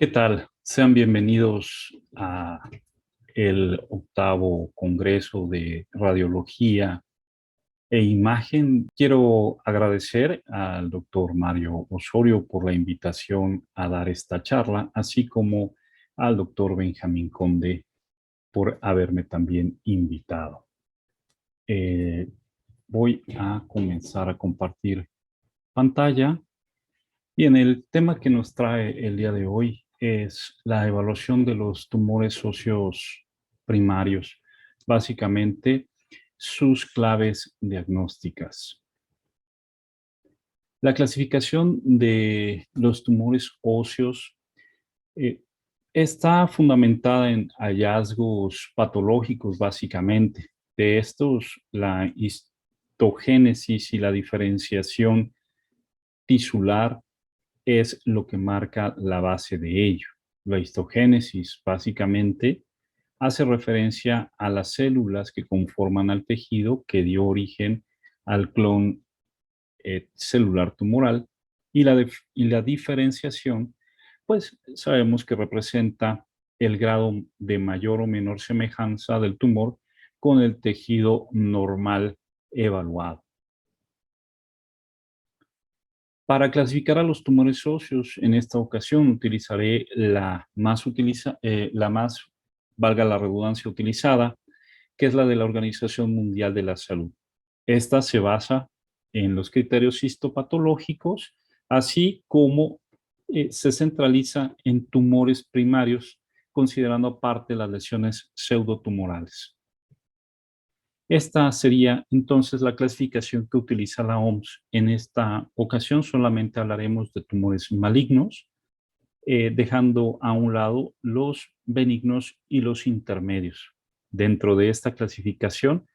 ¿Qué tal? Sean bienvenidos a el octavo Congreso de Radiología e Imagen. Quiero agradecer al doctor Mario Osorio por la invitación a dar esta charla, así como al doctor Benjamín Conde por haberme también invitado. Eh, Voy a comenzar a compartir pantalla. Bien, el tema que nos trae el día de hoy es la evaluación de los tumores óseos primarios, básicamente sus claves diagnósticas. La clasificación de los tumores óseos eh, está fundamentada en hallazgos patológicos, básicamente. De estos, la histogénesis y la diferenciación tisular es lo que marca la base de ello. La histogénesis básicamente hace referencia a las células que conforman al tejido que dio origen al clon celular tumoral y la diferenciación, pues sabemos que representa el grado de mayor o menor semejanza del tumor con el tejido normal evaluado. Para clasificar a los tumores óseos, en esta ocasión utilizaré la más, valga la redundancia, utilizada, que es la de la Organización Mundial de la Salud. Esta se basa en los criterios histopatológicos, así como se centraliza en tumores primarios, considerando aparte las lesiones pseudotumorales. Esta sería entonces la clasificación que utiliza la OMS. En esta ocasión solamente hablaremos de tumores malignos, dejando a un lado los benignos y los intermedios. Dentro de esta clasificación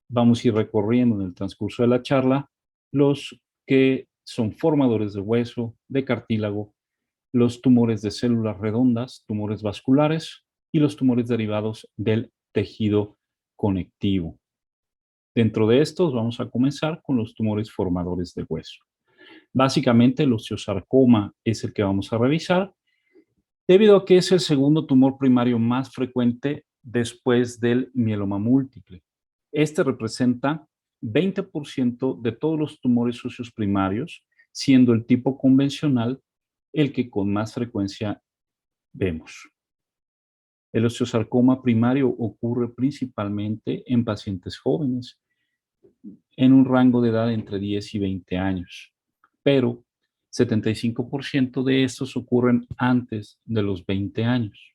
vamos a ir recorriendo en el transcurso de la charla los que son formadores de hueso, de cartílago, los tumores de células redondas, tumores vasculares y los tumores derivados del tejido conectivo. Dentro de estos vamos a comenzar con los tumores formadores de hueso. Básicamente el osteosarcoma es el que vamos a revisar, debido a que es el segundo tumor primario más frecuente después del mieloma múltiple. Este representa 20% de todos los tumores óseos primarios, siendo el tipo convencional el que con más frecuencia vemos. El osteosarcoma primario ocurre principalmente en pacientes jóvenes, en un rango de edad entre 10 y 20 años, pero 75% de estos ocurren antes de los 20 años.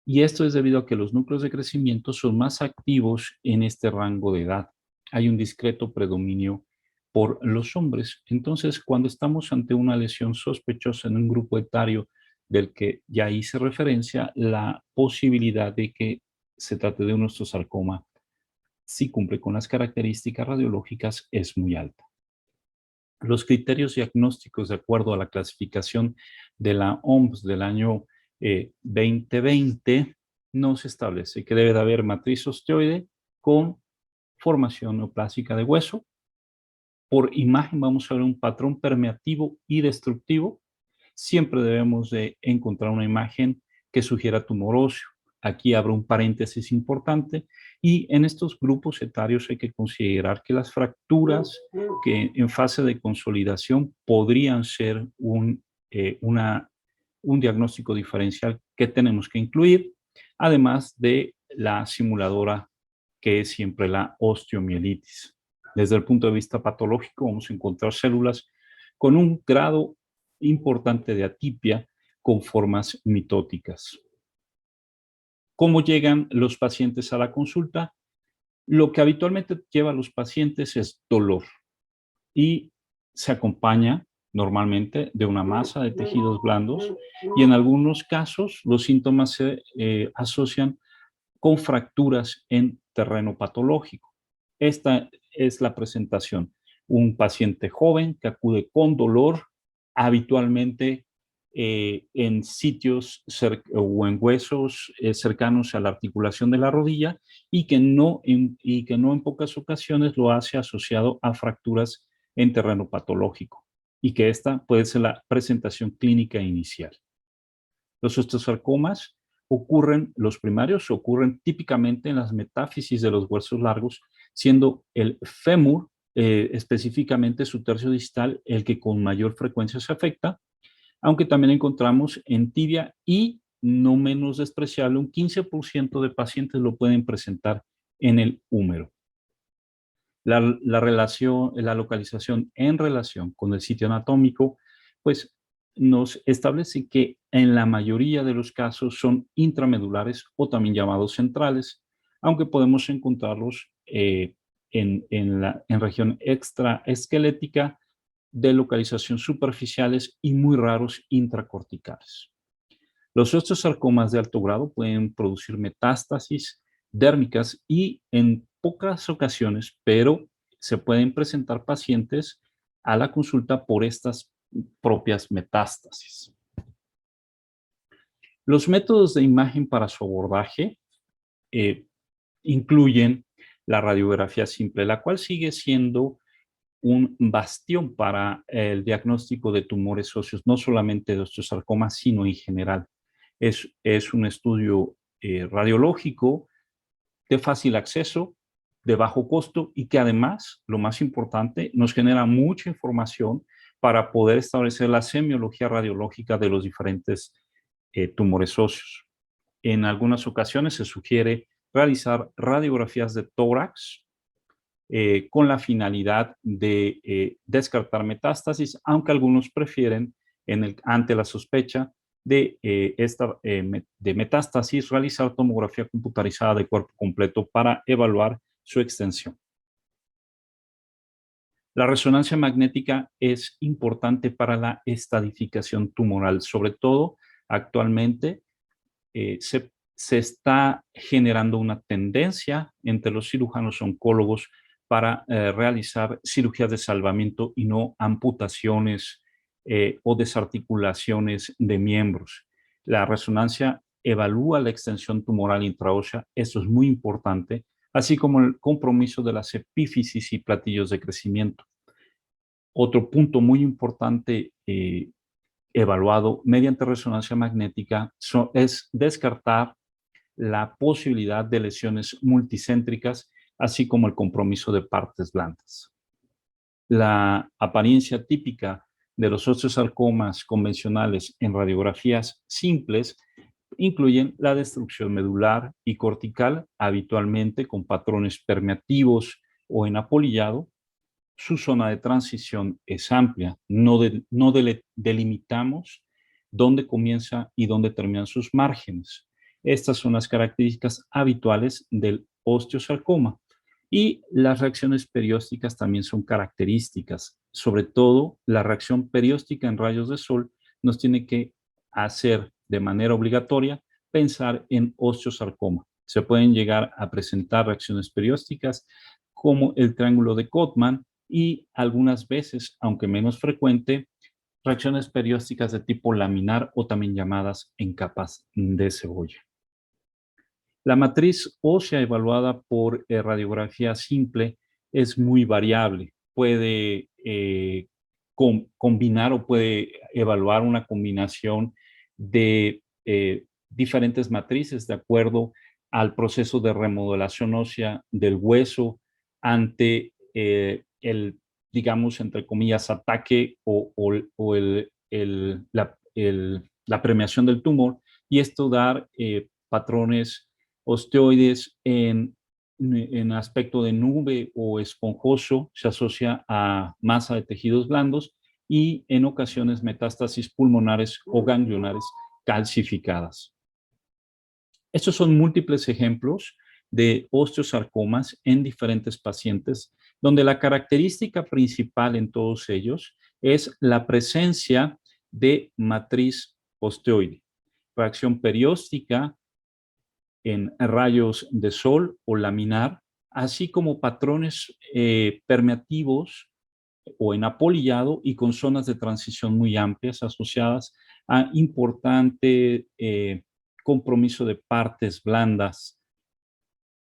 Y esto es debido a que los núcleos de crecimiento son más activos en este rango de edad. Hay un discreto predominio por los hombres. Entonces, cuando estamos ante una lesión sospechosa en un grupo etario del que ya hice referencia, la posibilidad de que se trate de un osteosarcoma, si cumple con las características radiológicas, es muy alta. Los criterios diagnósticos, de acuerdo a la clasificación de la OMS del año 2020, nos establece que debe de haber matriz osteoide con formación neoplásica de hueso. Por imagen vamos a ver un patrón permeativo y destructivo. Siempre debemos de encontrar una imagen que sugiera tumor óseo. Aquí abro un paréntesis importante, y en estos grupos etarios hay que considerar que las fracturas que en fase de consolidación podrían ser un diagnóstico diferencial que tenemos que incluir, además de la simuladora, que es siempre la osteomielitis. Desde el punto de vista patológico vamos a encontrar células con un grado importante de atipia con formas mitóticas. ¿Cómo llegan los pacientes a la consulta? Lo que habitualmente lleva a los pacientes es dolor, y se acompaña normalmente de una masa de tejidos blandos, y en algunos casos los síntomas se asocian con fracturas en terreno patológico. Esta es la presentación. Un paciente joven que acude con dolor, habitualmente en sitios o en huesos cercanos a la articulación de la rodilla, y que no en pocas ocasiones lo hace asociado a fracturas en terreno patológico, y que esta puede ser la presentación clínica inicial. Los osteosarcomas los primarios ocurren típicamente en las metáfisis de los huesos largos, siendo el fémur, específicamente su tercio distal, el que con mayor frecuencia se afecta, aunque también encontramos en tibia y, no menos despreciable, un 15% de pacientes lo pueden presentar en el húmero. La localización en relación con el sitio anatómico, pues nos establece que en la mayoría de los casos son intramedulares o también llamados centrales, aunque podemos encontrarlos en región extraesquelética, de localización superficiales y muy raros intracorticales. Los osteosarcomas de alto grado pueden producir metástasis dérmicas y en pocas ocasiones, pero se pueden presentar pacientes a la consulta por estas propias metástasis. Los métodos de imagen para su abordaje incluyen la radiografía simple, la cual sigue siendo un bastión para el diagnóstico de tumores óseos, no solamente de osteosarcoma, sino en general. Es un estudio radiológico de fácil acceso, de bajo costo y que además, lo más importante, nos genera mucha información para poder establecer la semiología radiológica de los diferentes tumores óseos. En algunas ocasiones se sugiere realizar radiografías de tórax con la finalidad de descartar metástasis, aunque algunos prefieren, ante la sospecha de metástasis, realizar tomografía computarizada de cuerpo completo para evaluar su extensión. La resonancia magnética es importante para la estadificación tumoral, sobre todo actualmente se está generando una tendencia entre los cirujanos oncólogos para realizar cirugías de salvamiento y no amputaciones o desarticulaciones de miembros. La resonancia evalúa la extensión tumoral intraósea, esto es muy importante, así como el compromiso de las epífisis y platillos de crecimiento. Otro punto muy importante evaluado mediante resonancia magnética es descartar la posibilidad de lesiones multicéntricas, así como el compromiso de partes blandas. La apariencia típica de los osteosarcomas convencionales en radiografías simples incluyen la destrucción medular y cortical, habitualmente con patrones permeativos o en apolillado. Su zona de transición es amplia, no delimitamos dónde comienza y dónde terminan sus márgenes. Estas son las características habituales del osteosarcoma. Y las reacciones periósticas también son características. Sobre todo, la reacción perióstica en rayos de sol nos tiene que hacer de manera obligatoria pensar en osteosarcoma. Se pueden llegar a presentar reacciones periósticas como el triángulo de Codman y algunas veces, aunque menos frecuente, reacciones periósticas de tipo laminar o también llamadas en capas de cebolla. La matriz ósea evaluada por radiografía simple es muy variable. Puede combinar o puede evaluar una combinación de diferentes matrices de acuerdo al proceso de remodelación ósea del hueso ante el, digamos, entre comillas, ataque o la premiación del tumor, y esto dar patrones osteoides en aspecto de nube o esponjoso, se asocia a masa de tejidos blandos y en ocasiones metástasis pulmonares o ganglionares calcificadas. Estos son múltiples ejemplos de osteosarcomas en diferentes pacientes, donde la característica principal en todos ellos es la presencia de matriz osteoide, reacción perióstica en rayos de sol o laminar, así como patrones permeativos o en apolillado y con zonas de transición muy amplias asociadas a importante compromiso de partes blandas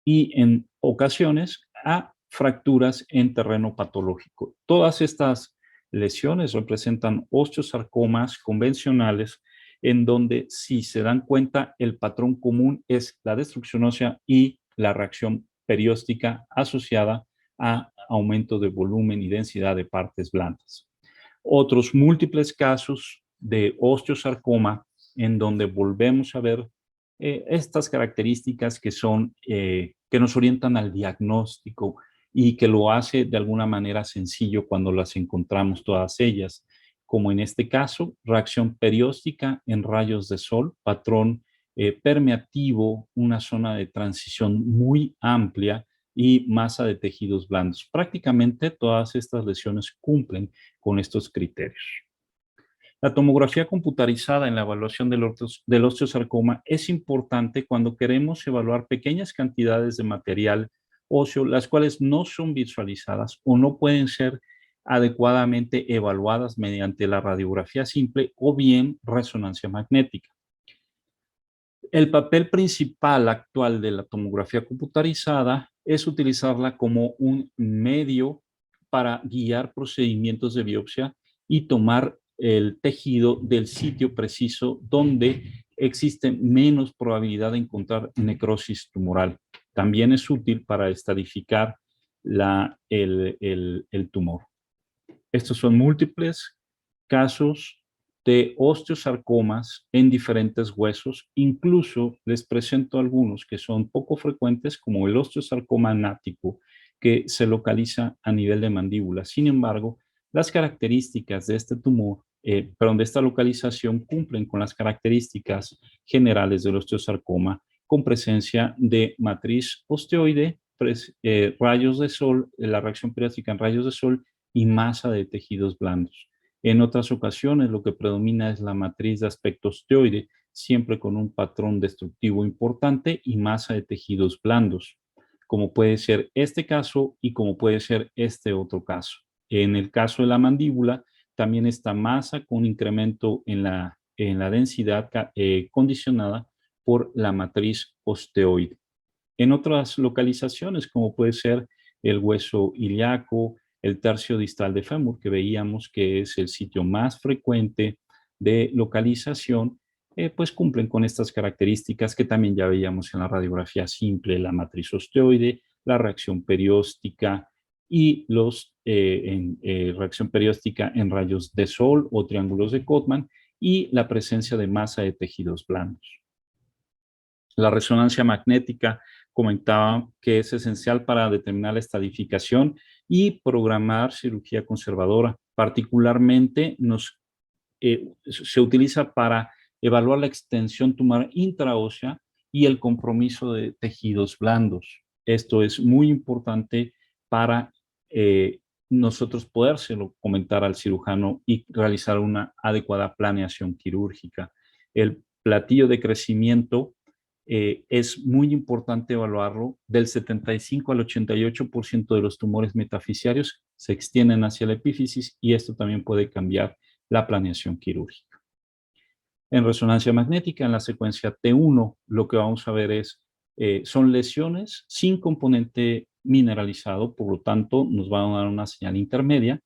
y en ocasiones a fracturas en terreno patológico. Todas estas lesiones representan osteosarcomas convencionales en donde, si se dan cuenta, el patrón común es la destrucción ósea y la reacción perióstica asociada a aumento de volumen y densidad de partes blandas. Otros múltiples casos de osteosarcoma en donde volvemos a ver estas características que nos orientan al diagnóstico y que lo hace de alguna manera sencillo cuando las encontramos todas ellas, como en este caso, reacción perióstica en rayos de sol, patrón permeativo, una zona de transición muy amplia y masa de tejidos blandos. Prácticamente todas estas lesiones cumplen con estos criterios. La tomografía computarizada en la evaluación del osteosarcoma es importante cuando queremos evaluar pequeñas cantidades de material óseo, las cuales no son visualizadas o no pueden ser adecuadamente evaluadas mediante la radiografía simple o bien resonancia magnética. El papel principal actual de la tomografía computarizada es utilizarla como un medio para guiar procedimientos de biopsia y tomar el tejido del sitio preciso donde existe menos probabilidad de encontrar necrosis tumoral. También es útil para estadificar el tumor. Estos son múltiples casos de osteosarcomas en diferentes huesos. Incluso les presento algunos que son poco frecuentes, como el osteosarcoma nático, que se localiza a nivel de mandíbula. Sin embargo, las características de este tumor, de esta localización, cumplen con las características generales del osteosarcoma, con presencia de matriz osteoide, rayos de sol, la reacción periódica en rayos de sol y masa de tejidos blandos. En otras ocasiones, lo que predomina es la matriz de aspecto osteoide, siempre con un patrón destructivo importante y masa de tejidos blandos, como puede ser este caso y como puede ser este otro caso. En el caso de la mandíbula, también esta masa con incremento en la densidad condicionada por la matriz osteoide. En otras localizaciones, como puede ser el hueso ilíaco, el tercio distal de fémur, que veíamos que es el sitio más frecuente de localización, pues cumplen con estas características que también ya veíamos en la radiografía simple, la matriz osteoide, la reacción perióstica y reacción perióstica en rayos de sol o triángulos de Cotman y la presencia de masa de tejidos blandos. La resonancia magnética comentaba que es esencial para determinar la estadificación y programar cirugía conservadora. Particularmente se utiliza para evaluar la extensión tumoral intraósea y el compromiso de tejidos blandos. Esto es muy importante para nosotros podérselo comentar al cirujano y realizar una adecuada planeación quirúrgica. El platillo de crecimiento es muy importante evaluarlo. Del 75 al 88% de los tumores metafisiarios se extienden hacia la epífisis y esto también puede cambiar la planeación quirúrgica. En resonancia magnética, en la secuencia T1, lo que vamos a ver son lesiones sin componente mineralizado, por lo tanto, nos van a dar una señal intermedia.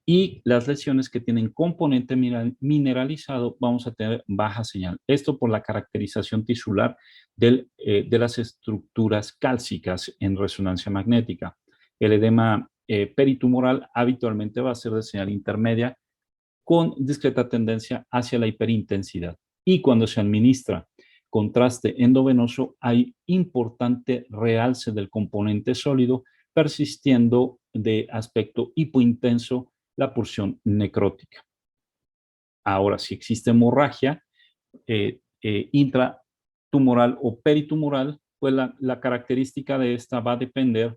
Y las lesiones que tienen componente mineralizado vamos a tener baja señal. Esto por la caracterización tisular de las estructuras cálcicas en resonancia magnética. El edema peritumoral habitualmente va a ser de señal intermedia con discreta tendencia hacia la hiperintensidad. Y cuando se administra contraste endovenoso, hay importante realce del componente sólido, persistiendo de aspecto hipointenso la porción necrótica. Ahora, si existe hemorragia intratumoral o peritumoral, pues la característica de esta va a depender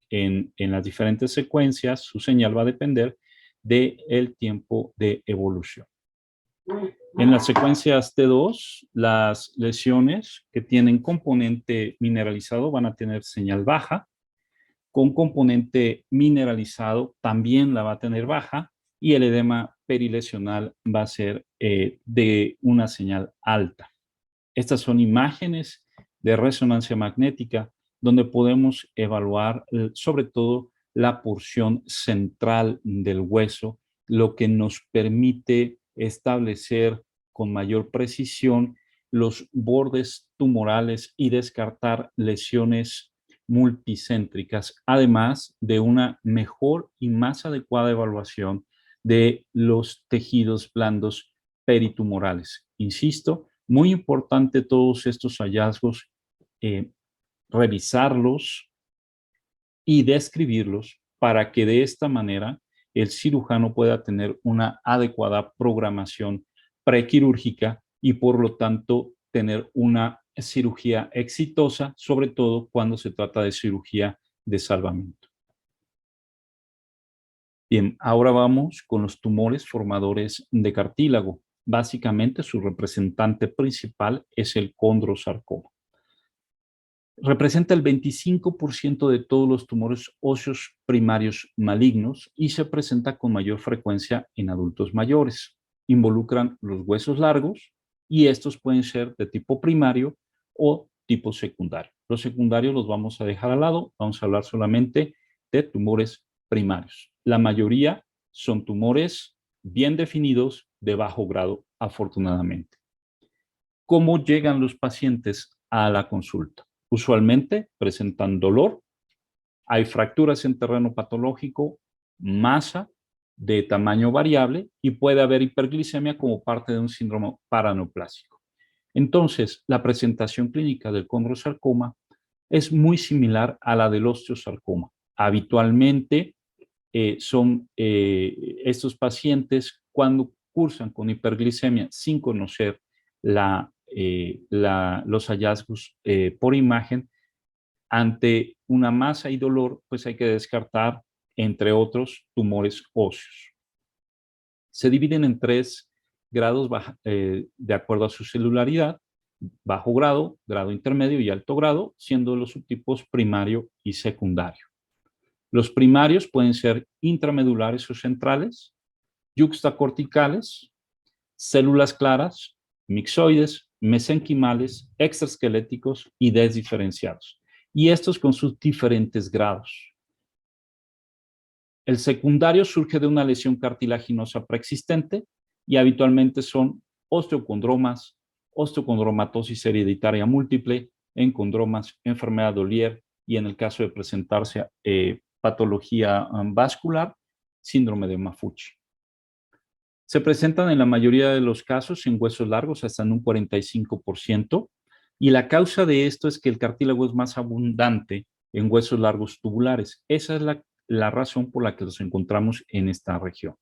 en las diferentes secuencias, su señal va a depender del tiempo de evolución. En las secuencias T2, las lesiones que tienen componente mineralizado van a tener señal baja, con componente mineralizado también la va a tener baja y el edema perilesional va a ser de una señal alta. Estas son imágenes de resonancia magnética donde podemos evaluar sobre todo la porción central del hueso, lo que nos permite establecer con mayor precisión los bordes tumorales y descartar lesiones multicéntricas, además de una mejor y más adecuada evaluación de los tejidos blandos peritumorales. Insisto, muy importante todos estos hallazgos, eh, revisarlos y describirlos para que de esta manera el cirujano pueda tener una adecuada programación prequirúrgica y por lo tanto tener una cirugía exitosa, sobre todo cuando se trata de cirugía de salvamento. Bien, ahora vamos con los tumores formadores de cartílago. Básicamente su representante principal es el condrosarcoma. Representa el 25% de todos los tumores óseos primarios malignos y se presenta con mayor frecuencia en adultos mayores. Involucran los huesos largos y estos pueden ser de tipo primario o tipo secundario. Los secundarios los vamos a dejar al lado, vamos a hablar solamente de tumores primarios. La mayoría son tumores bien definidos de bajo grado, afortunadamente. ¿Cómo llegan los pacientes a la consulta? Usualmente presentan dolor, hay fracturas en terreno patológico, masa de tamaño variable y puede haber hiperglicemia como parte de un síndrome paraneoplásico. Entonces, la presentación clínica del condrosarcoma es muy similar a la del osteosarcoma. Habitualmente son estos pacientes cuando cursan con hiperglicemia sin conocer los hallazgos por imagen, ante una masa y dolor, pues hay que descartar, entre otros, tumores óseos. Se dividen en 3 grados de acuerdo a su celularidad: bajo grado, grado intermedio y alto grado, siendo los subtipos primario y secundario. Los primarios pueden ser intramedulares o centrales, yuxtacorticales, células claras, mixoides, mesenquimales, extraesqueléticos y desdiferenciados. Y estos con sus diferentes grados. El secundario surge de una lesión cartilaginosa preexistente y habitualmente son osteocondromas, osteocondromatosis hereditaria múltiple, encondromas, enfermedad de Ollier y, en el caso de presentarse patología vascular, síndrome de Maffucci. Se presentan en la mayoría de los casos en huesos largos, hasta en un 45%, y la causa de esto es que el cartílago es más abundante en huesos largos tubulares. Esa es la razón por la que los encontramos en esta región.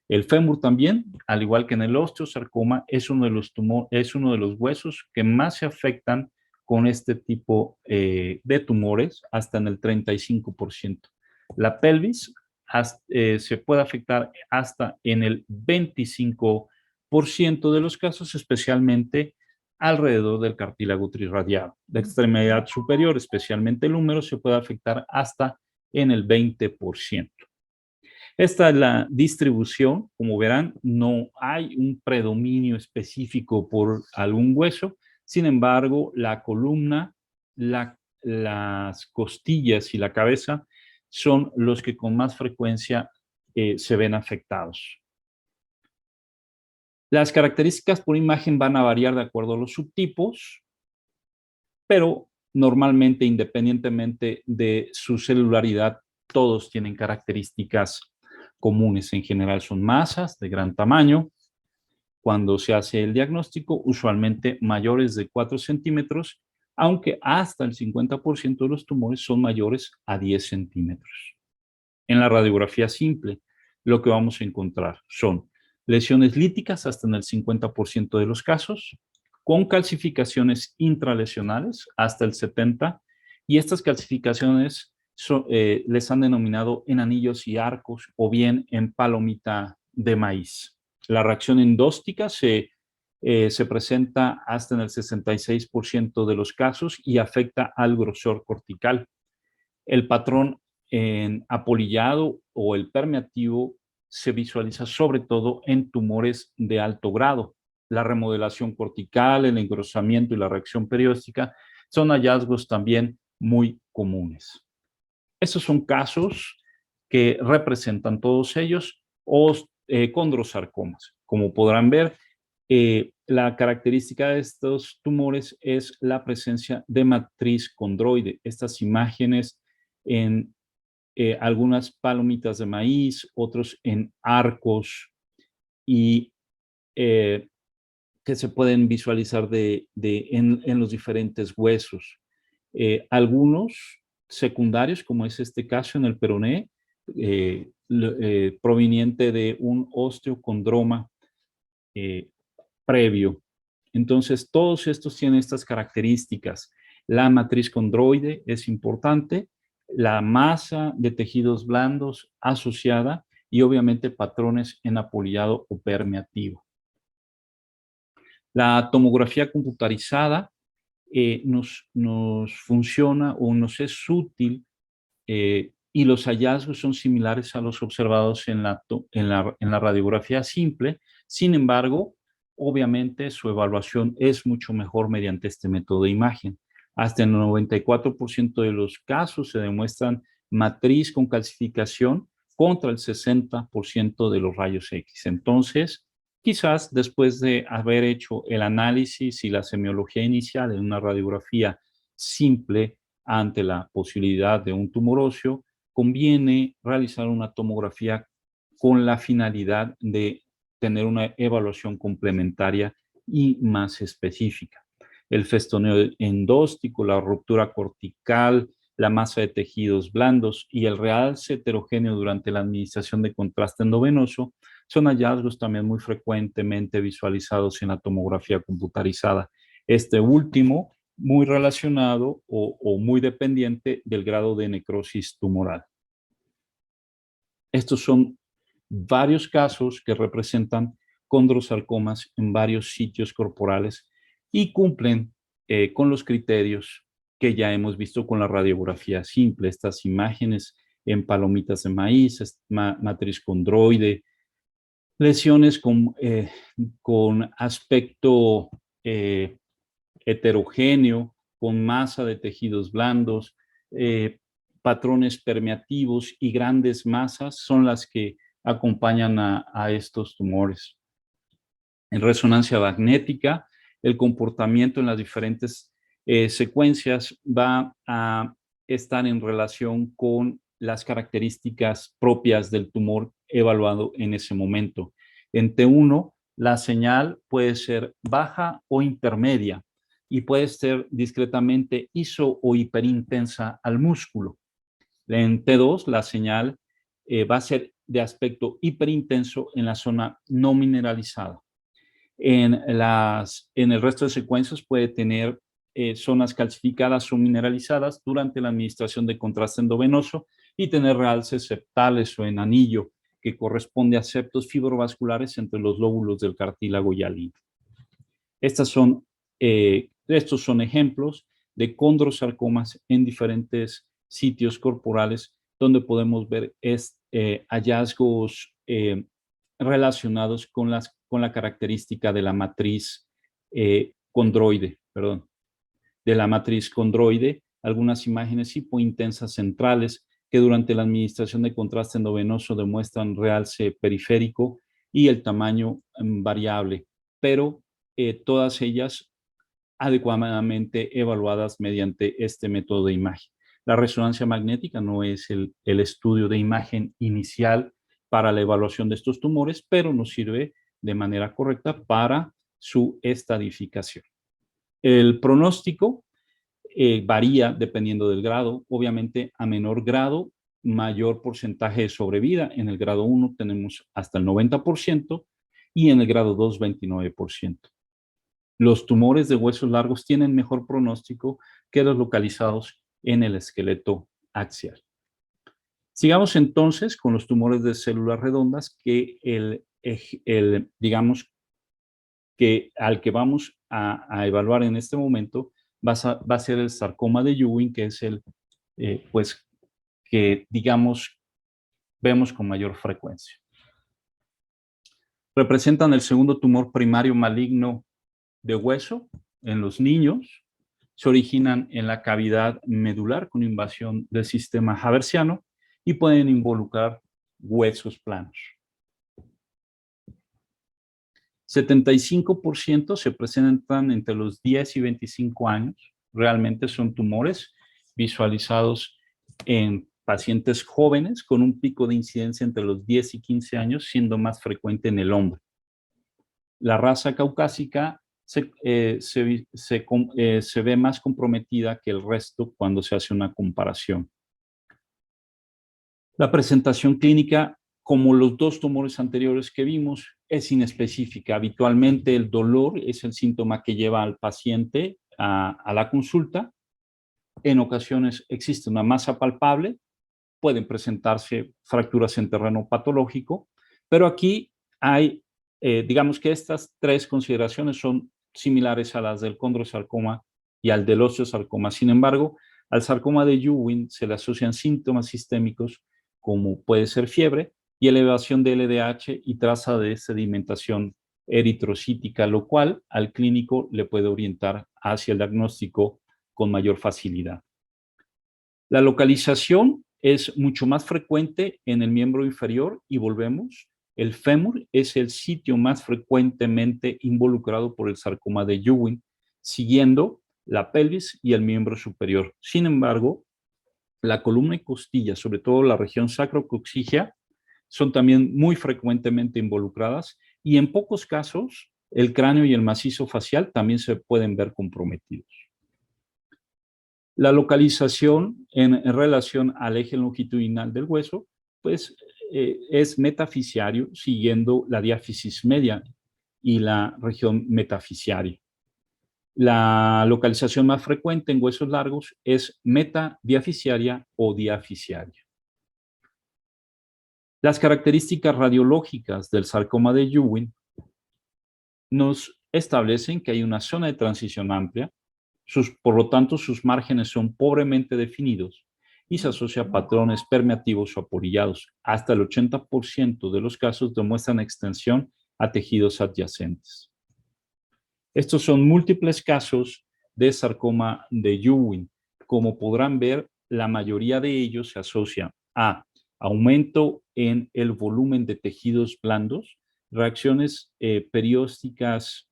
El fémur también, al igual que en el osteosarcoma, es uno de los huesos que más se afectan con este tipo de tumores, hasta en el 35%. La pelvis se puede afectar hasta en el 25% de los casos, especialmente alrededor del cartílago trirradiado. La extremidad superior, especialmente el húmero, se puede afectar hasta en el 20%. Esta es la distribución. Como verán, no hay un predominio específico por algún hueso. Sin embargo, la columna, las costillas y la cabeza son los que con más frecuencia se ven afectados. Las características por imagen van a variar de acuerdo a los subtipos, pero normalmente, independientemente de su celularidad, todos tienen características comunes. En general son masas de gran tamaño. Cuando se hace el diagnóstico, usualmente mayores de 4 centímetros, aunque hasta el 50% de los tumores son mayores a 10 centímetros. En la radiografía simple, lo que vamos a encontrar son lesiones líticas hasta en el 50% de los casos, con calcificaciones intralesionales hasta el 70%, y estas calcificaciones les han denominado en anillos y arcos o bien en palomita de maíz. La reacción endóstica se presenta hasta en el 66% de los casos y afecta al grosor cortical. El patrón en apolillado o el permeativo se visualiza sobre todo en tumores de alto grado. La remodelación cortical, el engrosamiento y la reacción perióstica son hallazgos también muy comunes. Estos son casos que representan todos ellos condrosarcomas. Como podrán ver, La característica de estos tumores es la presencia de matriz condroide. Estas imágenes en algunas palomitas de maíz, otros en arcos y que se pueden visualizar en los diferentes huesos. Algunos secundarios, como es este caso en el peroné, proveniente de un osteocondroma previo. Entonces, todos estos tienen estas características. La matriz condroide es importante, la masa de tejidos blandos asociada y obviamente patrones en apolillado o permeativo. La tomografía computarizada nos funciona o nos es útil y los hallazgos son similares a los observados en la radiografía simple. Sin embargo, obviamente su evaluación es mucho mejor mediante este método de imagen. Hasta el 94% de los casos se demuestran matriz con calcificación contra el 60% de los rayos X. Entonces, quizás después de haber hecho el análisis y la semiología inicial en una radiografía simple ante la posibilidad de un tumor óseo, conviene realizar una tomografía con la finalidad de tener una evaluación complementaria y más específica. El festoneo endóstico, la ruptura cortical, la masa de tejidos blandos y el realce heterogéneo durante la administración de contraste endovenoso son hallazgos también muy frecuentemente visualizados en la tomografía computarizada. Este último muy relacionado o muy dependiente del grado de necrosis tumoral. Estos son varios casos que representan condrosarcomas en varios sitios corporales y cumplen con los criterios que ya hemos visto con la radiografía simple. Estas imágenes en palomitas de maíz, matriz condroide, lesiones con aspecto heterogéneo, con masa de tejidos blandos, patrones permeativos y grandes masas son las que acompañan a estos tumores. En resonancia magnética, el comportamiento en las diferentes secuencias va a estar en relación con las características propias del tumor evaluado en ese momento. En T1, la señal puede ser baja o intermedia y puede ser discretamente iso o hiperintensa al músculo. En T2, la señal va a ser de aspecto hiperintenso en la zona no mineralizada. En el resto de secuencias puede tener zonas calcificadas o mineralizadas durante la administración de contraste endovenoso y tener realces septales o en anillo, que corresponde a septos fibrovasculares entre los lóbulos del cartílago hialino. Estos son ejemplos de condrosarcomas en diferentes sitios corporales donde podemos ver hallazgos relacionados con la característica de la matriz condroide, de la matriz condroide, algunas imágenes hipointensas centrales que durante la administración de contraste endovenoso demuestran realce periférico y el tamaño variable, pero todas ellas adecuadamente evaluadas mediante este método de imagen. La resonancia magnética no es el estudio de imagen inicial para la evaluación de estos tumores, pero nos sirve de manera correcta para su estadificación. El pronóstico varía dependiendo del grado. Obviamente, a menor grado, mayor porcentaje de sobrevida. En el grado 1 tenemos hasta el 90% y en el grado 2, 29%. Los tumores de huesos largos tienen mejor pronóstico que los localizados en el esqueleto axial. Sigamos entonces con los tumores de células redondas que digamos que al que vamos a evaluar en este momento va a ser el sarcoma de Ewing, que es el pues que digamos vemos con mayor frecuencia. Representan el segundo tumor primario maligno de hueso en los niños. Se originan en la cavidad medular con invasión del sistema haversiano y pueden involucrar huesos planos. 75% se presentan entre los 10 y 25 años. Realmente son tumores visualizados en pacientes jóvenes con un pico de incidencia entre los 10 y 15 años, siendo más frecuente en el hombre. La raza caucásica se ve más comprometida que el resto cuando se hace una comparación. La presentación clínica, como los dos tumores anteriores que vimos, es inespecífica. Habitualmente el dolor es el síntoma que lleva al paciente a la consulta. En ocasiones existe una masa palpable, pueden presentarse fracturas en terreno patológico, pero aquí hay, digamos que estas tres consideraciones son similares a las del condrosarcoma y al del osteosarcoma. Sin embargo, al sarcoma de Ewing se le asocian síntomas sistémicos como puede ser fiebre y elevación de LDH y traza de sedimentación eritrocítica, lo cual al clínico le puede orientar hacia el diagnóstico con mayor facilidad. La localización es mucho más frecuente en el miembro inferior y volvemos. El fémur es el sitio más frecuentemente involucrado por el sarcoma de Ewing, siguiendo la pelvis y el miembro superior. Sin embargo, la columna y costilla, sobre todo la región sacrocoxígea, son también muy frecuentemente involucradas y en pocos casos el cráneo y el macizo facial también se pueden ver comprometidos. La localización en relación al eje longitudinal del hueso, pues es metafisiario siguiendo la diáfisis media y la región metafisiaria. La localización más frecuente en huesos largos es metadiafisiaria o diafisiaria. Las características radiológicas del sarcoma de Ewing nos establecen que hay una zona de transición amplia, por lo tanto sus márgenes son pobremente definidos y se asocia a patrones permeativos o apolillados. Hasta el 80% de los casos demuestran extensión a tejidos adyacentes. Estos son múltiples casos de sarcoma de Ewing. Como podrán ver, la mayoría de ellos se asocia a aumento en el volumen de tejidos blandos, reacciones periósticas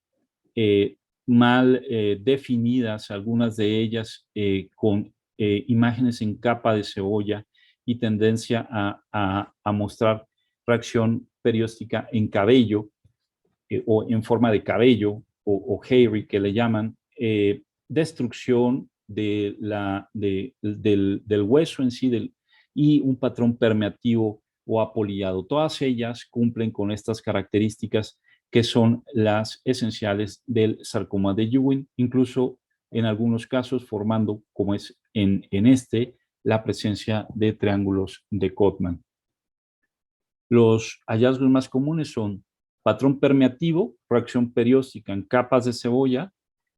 mal definidas, algunas de ellas con imágenes en capa de cebolla y tendencia a mostrar reacción perióstica en cabello o en forma de cabello o hairy que le llaman, destrucción del hueso en sí y un patrón permeativo o apolillado. Todas ellas cumplen con estas características que son las esenciales del sarcoma de Ewing, incluso en algunos casos formando, como es en la presencia de triángulos de Codman. Los hallazgos más comunes son patrón permeativo, reacción perióstica en capas de cebolla.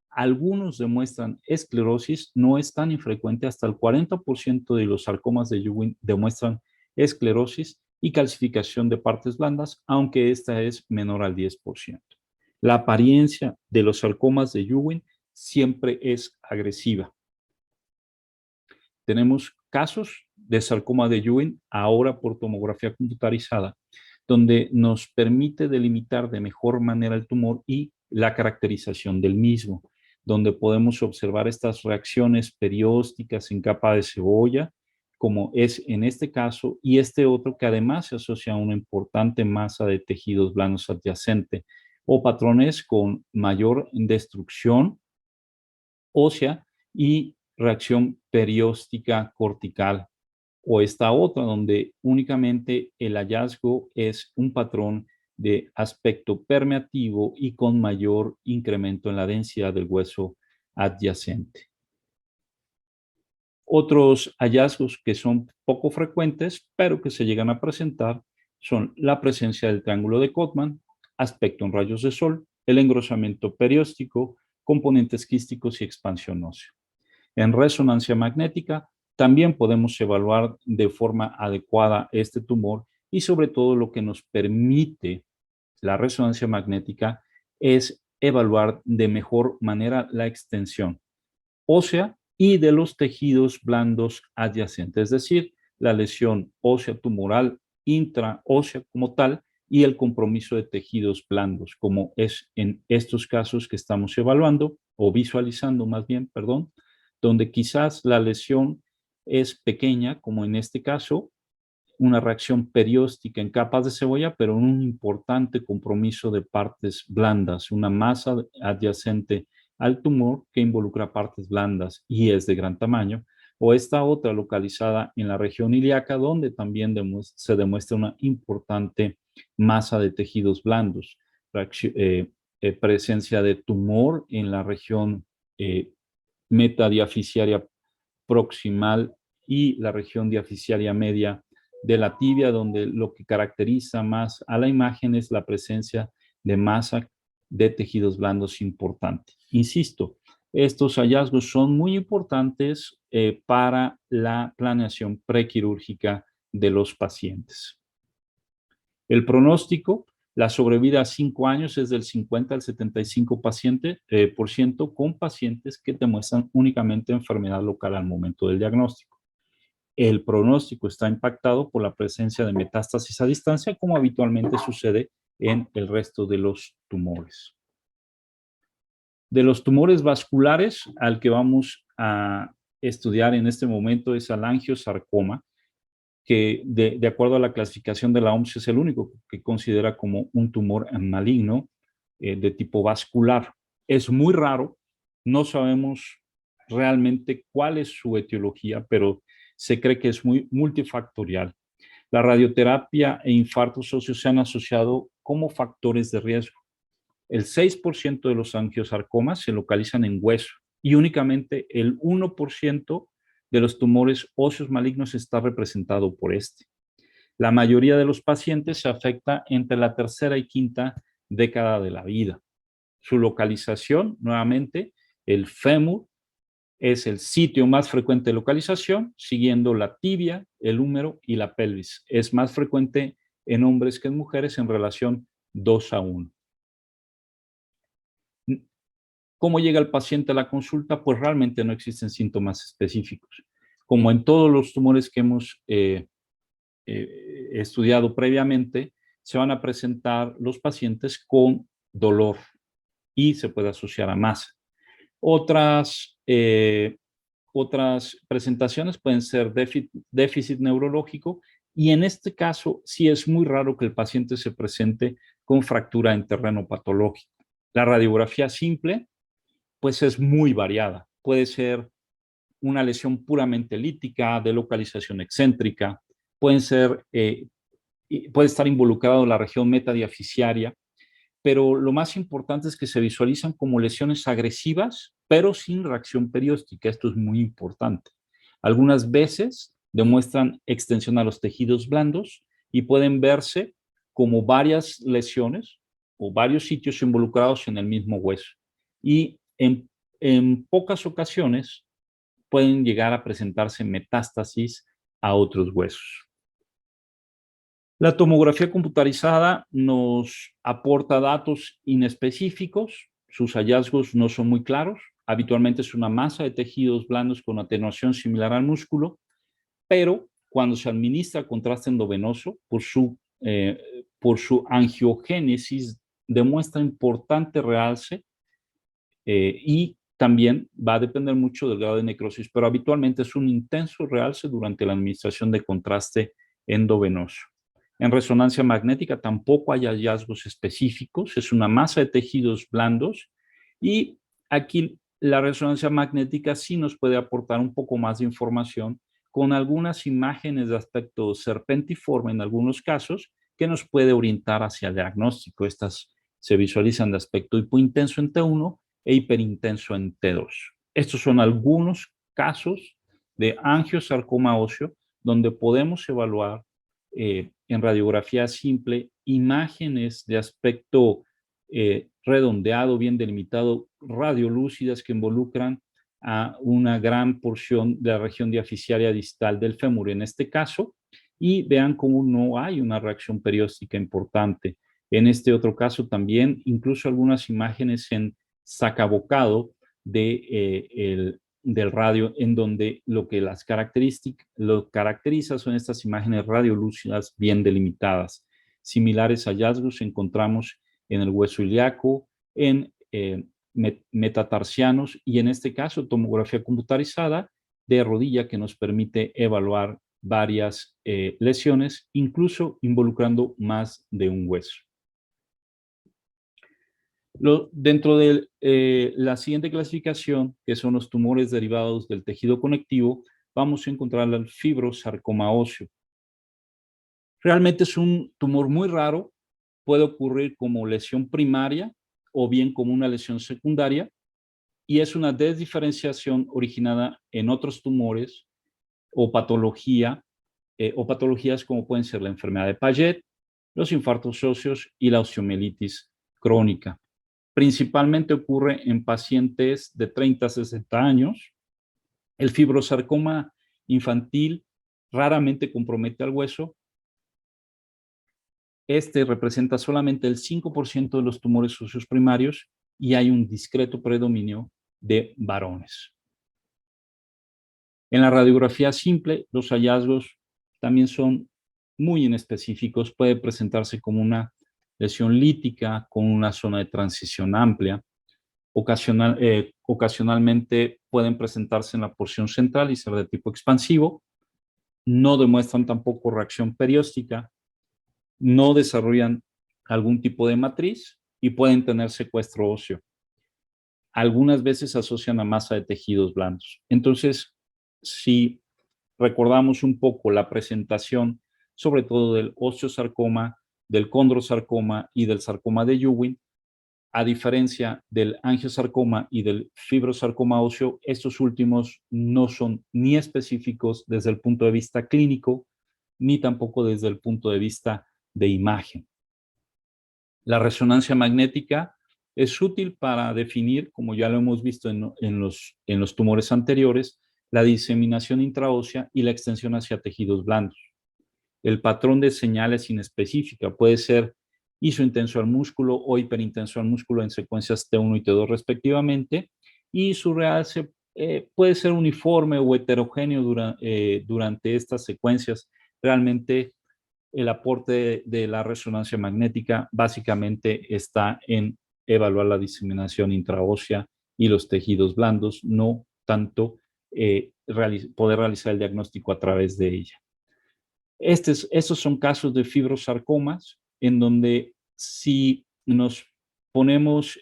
Algunos demuestran esclerosis, no es tan infrecuente, hasta el 40% de los sarcomas de Ewing demuestran esclerosis y calcificación de partes blandas, aunque esta es menor al 10%. La apariencia de los sarcomas de Ewing siempre es agresiva. Tenemos casos de sarcoma de Ewing ahora por tomografía computarizada, donde nos permite delimitar de mejor manera el tumor y la caracterización del mismo, donde podemos observar estas reacciones periósticas en capa de cebolla, como es en este caso, y este otro que además se asocia a una importante masa de tejidos blandos adyacente, o patrones con mayor destrucción ósea y reacción perióstica cortical, o esta otra donde únicamente el hallazgo es un patrón de aspecto permeativo y con mayor incremento en la densidad del hueso adyacente. Otros hallazgos que son poco frecuentes, pero que se llegan a presentar, son la presencia del triángulo de Codman, aspecto en rayos de sol, el engrosamiento perióstico, componentes quísticos y expansión ósea. En resonancia magnética, también podemos evaluar de forma adecuada este tumor y sobre todo lo que nos permite la resonancia magnética es evaluar de mejor manera la extensión ósea y de los tejidos blandos adyacentes, es decir, la lesión ósea tumoral intraósea como tal y el compromiso de tejidos blandos, como es en estos casos que estamos evaluando o visualizando más bien, perdón, donde quizás la lesión es pequeña, como en este caso, una reacción perióstica en capas de cebolla, pero un importante compromiso de partes blandas, una masa adyacente al tumor que involucra partes blandas y es de gran tamaño, o esta otra localizada en la región ilíaca, donde también se demuestra una importante masa de tejidos blandos, presencia de tumor en la región eh, metadiafisiaria proximal y la región diafisiaria media de la tibia, donde lo que caracteriza más a la imagen es la presencia de masa de tejidos blandos importante. Insisto, estos hallazgos son muy importantes para la planeación prequirúrgica de los pacientes. El pronóstico, la sobrevida a 5 años es del 50 al 75% con pacientes que demuestran únicamente enfermedad local al momento del diagnóstico. El pronóstico está impactado por la presencia de metástasis a distancia, como habitualmente sucede en el resto de los tumores. De los tumores vasculares, al que vamos a estudiar en este momento es al angiosarcoma, que de acuerdo a la clasificación de la OMS es el único que considera como un tumor maligno de tipo vascular. Es muy raro, no sabemos realmente cuál es su etiología, pero se cree que es muy multifactorial. La radioterapia e infartos óseos se han asociado como factores de riesgo. El 6% de los angiosarcomas se localizan en hueso y únicamente el 1% de los tumores óseos malignos está representado por este. La mayoría de los pacientes se afecta entre la tercera y quinta década de la vida. Su localización, nuevamente, el fémur es el sitio más frecuente de localización, siguiendo la tibia, el húmero y la pelvis. Es más frecuente en hombres que en mujeres en relación 2:1. ¿Cómo llega el paciente a la consulta? Pues realmente no existen síntomas específicos. Como en todos los tumores que hemos estudiado previamente, se van a presentar los pacientes con dolor y se puede asociar a masa. Otras presentaciones pueden ser déficit neurológico y en este caso sí es muy raro que el paciente se presente con fractura en terreno patológico. La radiografía simple pues es muy variada. Puede ser una lesión puramente lítica, de localización excéntrica, puede estar involucrado en la región metadiafisiaria, pero lo más importante es que se visualizan como lesiones agresivas, pero sin reacción perióstica. Esto es muy importante. Algunas veces demuestran extensión a los tejidos blandos y pueden verse como varias lesiones o varios sitios involucrados en el mismo hueso. Y en pocas ocasiones pueden llegar a presentarse metástasis a otros huesos. La tomografía computarizada nos aporta datos inespecíficos, sus hallazgos no son muy claros, habitualmente es una masa de tejidos blandos con atenuación similar al músculo, pero cuando se administra contraste endovenoso por su angiogénesis demuestra importante realce y también va a depender mucho del grado de necrosis, pero habitualmente es un intenso realce durante la administración de contraste endovenoso. En resonancia magnética tampoco hay hallazgos específicos, es una masa de tejidos blandos y aquí la resonancia magnética sí nos puede aportar un poco más de información con algunas imágenes de aspecto serpentiforme en algunos casos que nos puede orientar hacia el diagnóstico. Estas se visualizan de aspecto hipointenso en T1 e hiperintenso en T2. Estos son algunos casos de angiosarcoma óseo donde podemos evaluar en radiografía simple imágenes de aspecto redondeado, bien delimitado, radiolúcidas que involucran a una gran porción de la región diafisiaria distal del fémur en este caso, y vean cómo no hay una reacción perióstica importante. En este otro caso también, incluso algunas imágenes en sacabocado del radio, en donde lo que lo caracteriza son estas imágenes radiolúcidas bien delimitadas. Similares hallazgos encontramos en el hueso ilíaco, en metatarsianos y en este caso tomografía computarizada de rodilla que nos permite evaluar varias lesiones, incluso involucrando más de un hueso. Dentro de la siguiente clasificación, que son los tumores derivados del tejido conectivo, vamos a encontrar el fibrosarcoma óseo. Realmente es un tumor muy raro, puede ocurrir como lesión primaria o bien como una lesión secundaria, y es una desdiferenciación originada en otros tumores o patología, o patologías como pueden ser la enfermedad de Paget, los infartos óseos y la osteomielitis crónica. Principalmente ocurre en pacientes de 30 a 60 años. El fibrosarcoma infantil raramente compromete al hueso. Este representa solamente el 5% de los tumores óseos primarios y hay un discreto predominio de varones. En la radiografía simple, los hallazgos también son muy inespecíficos. Puede presentarse como una lesión lítica con una zona de transición amplia. Ocasionalmente pueden presentarse en la porción central y ser de tipo expansivo. No demuestran tampoco reacción perióstica. No desarrollan algún tipo de matriz y pueden tener secuestro óseo. Algunas veces se asocian a masa de tejidos blandos. Entonces, si recordamos un poco la presentación, sobre todo del osteosarcoma, del condrosarcoma y del sarcoma de Ewing, a diferencia del angiosarcoma y del fibrosarcoma óseo, estos últimos no son ni específicos desde el punto de vista clínico, ni tampoco desde el punto de vista de imagen. La resonancia magnética es útil para definir, como ya lo hemos visto en los tumores anteriores, la diseminación intraósea y la extensión hacia tejidos blandos. El patrón de señal es inespecífica, puede ser isointenso al músculo o hiperintenso al músculo en secuencias T1 y T2 respectivamente, y su real puede ser uniforme o heterogéneo durante estas secuencias. Realmente el aporte de la resonancia magnética básicamente está en evaluar la diseminación intraósea y los tejidos blandos, no tanto poder realizar el diagnóstico a través de ella. Estos son casos de fibrosarcomas en donde si nos ponemos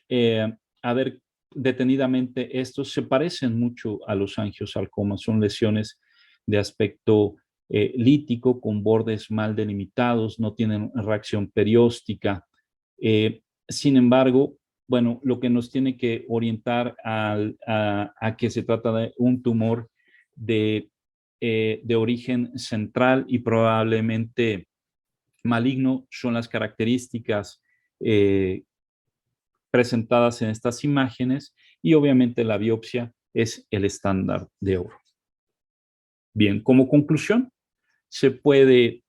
a ver detenidamente, estos se parecen mucho a los angiosarcomas, son lesiones de aspecto lítico con bordes mal delimitados, no tienen reacción perióstica. Sin embargo, bueno, lo que nos tiene que orientar a que se trata de un tumor de origen central y probablemente maligno son las características presentadas en estas imágenes y obviamente la biopsia es el estándar de oro. Bien, como conclusión, se puede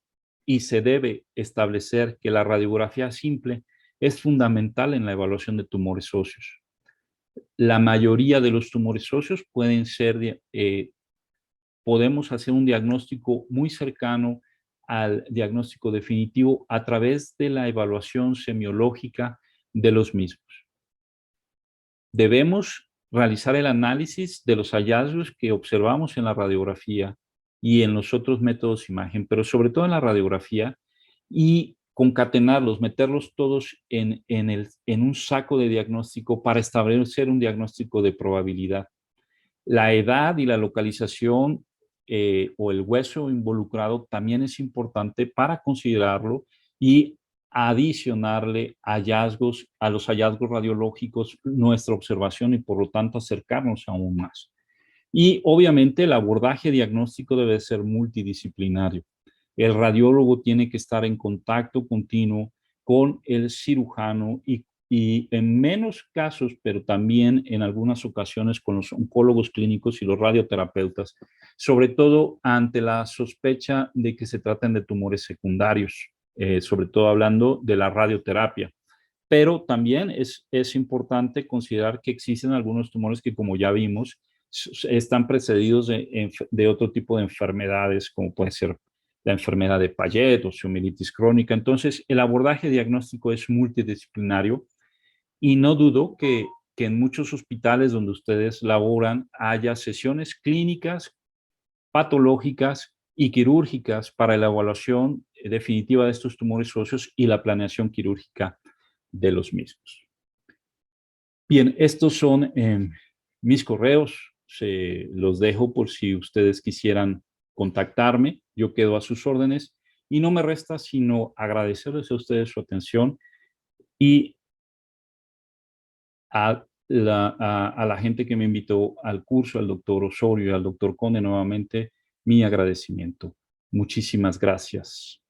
y se debe establecer que la radiografía simple es fundamental en la evaluación de tumores óseos. La mayoría de los tumores óseos pueden ser podemos hacer un diagnóstico muy cercano al diagnóstico definitivo a través de la evaluación semiológica de los mismos. Debemos realizar el análisis de los hallazgos que observamos en la radiografía y en los otros métodos de imagen, pero sobre todo en la radiografía, y concatenarlos, meterlos todos en un saco de diagnóstico para establecer un diagnóstico de probabilidad. La edad y la localización o el hueso involucrado también es importante para considerarlo y adicionarle hallazgos a los hallazgos radiológicos, nuestra observación y por lo tanto acercarnos aún más. Y obviamente el abordaje diagnóstico debe ser multidisciplinario. El radiólogo tiene que estar en contacto continuo con el cirujano y en menos casos, pero también en algunas ocasiones con los oncólogos clínicos y los radioterapeutas, sobre todo ante la sospecha de que se traten de tumores secundarios, sobre todo hablando de la radioterapia. Pero también es importante considerar que existen algunos tumores que, como ya vimos, están precedidos de otro tipo de enfermedades, como puede ser la enfermedad de Payet, osteomielitis crónica. Entonces, el abordaje diagnóstico es multidisciplinario y no dudo que en muchos hospitales donde ustedes laboran haya sesiones clínicas, patológicas y quirúrgicas para la evaluación definitiva de estos tumores óseos y la planeación quirúrgica de los mismos. Bien, estos son mis correos. Se los dejo por si ustedes quisieran contactarme. Yo quedo a sus órdenes y no me resta sino agradecerles a ustedes su atención y a la gente que me invitó al curso, al doctor Osorio y al doctor Conde nuevamente, mi agradecimiento. Muchísimas gracias.